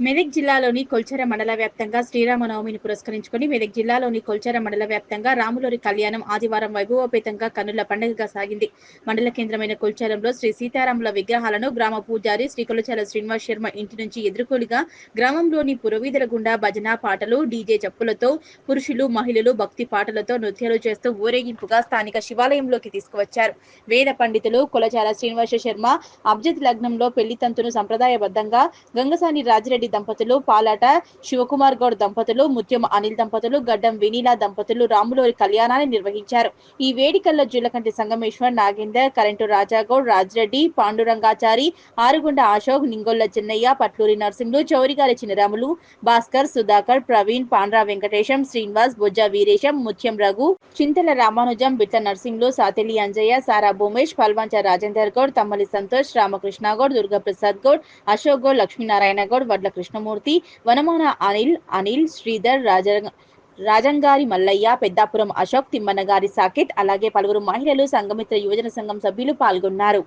మెదక్ జిల్లాలోని కొల్చెర మండల వ్యాప్తంగా శ్రీరామనవమిని పురస్కరించుకుని మెదక్ జిల్లాలోని కొల్చెర మండల వ్యాప్తంగా రాములోరి కళ్యాణం ఆదివారం వైభవోపేతంగా కన్నుల పండుగగా సాగింది. మండల కేంద్రమైన కొల్చెరంలో శ్రీ సీతారాముల విగ్రహాలను గ్రామ పూజారి శ్రీ కొల్చెర శ్రీనివాస్ శర్మ ఇంటి నుంచి ఎదుర్కోలుగా గ్రామంలోని పురవీధుల గుండా భజన పాటలు డీజే చప్పులతో పురుషులు మహిళలు భక్తి పాటలతో నృత్యాలు చేస్తూ ఊరేగింపుగా స్థానిక శివాలయంలోకి తీసుకువచ్చారు. వేద పండితులు కొల్చెర శ్రీనివాస్ శర్మ అబ్జద్ లగ్నంలో పెళ్లి తంతును సంప్రదాయబద్ధంగా గంగసాని రాజిరెడ్డి దంపతులు, పాలాట శివకుమార్ గౌడ్ దంపతులు, ముత్యం అనిల్ దంపతులు, గడ్డం వినీలా దంపతులు రాములోరి కళ్యాణాన్ని నిర్వహించారు. ఈ వేడుకల్లో జులకంటి సంగమేశ్వర్, నాగేందర్, కరెంటు రాజాగౌడ్, రాజిరెడ్డి, పాండురంగాచారి, ఆరుగుండ అశోక్, నింగొల్ల చెన్నయ్య, పట్లూరి నర్సింహులు, చౌరిగారి చినరాములు, భాస్కర్, సుధాకర్, ప్రవీణ్, పాండ్రా వెంకటేశం, శ్రీనివాస్, బొజ్జ వీరేశం, ముత్యం రఘు, చింతల రామానుజం, బిట్ల నర్సింహులు, సాతెలి అంజయ్య, సారా భూమేష్, పల్వంచ రాజేందర్ గౌడ్, తమ్మలి సంతోష్, రామకృష్ణ గౌడ్, దుర్గాప్రసాద్ గౌడ్, అశోక్ గౌడ్, లక్ష్మీనారాయణ గౌడ్, వడ్ల కృష్ణమూర్తి, వనమాన అనిల్, శ్రీధర్, రాజంగారి మల్లయ్య, పెద్దాపురం అశోక్, తిమ్మన్నగారి సాకేత్, అలాగే పలువురు మహిళలు, సంఘమిత్ర యువజన సంఘం సభ్యులు పాల్గొన్నారు.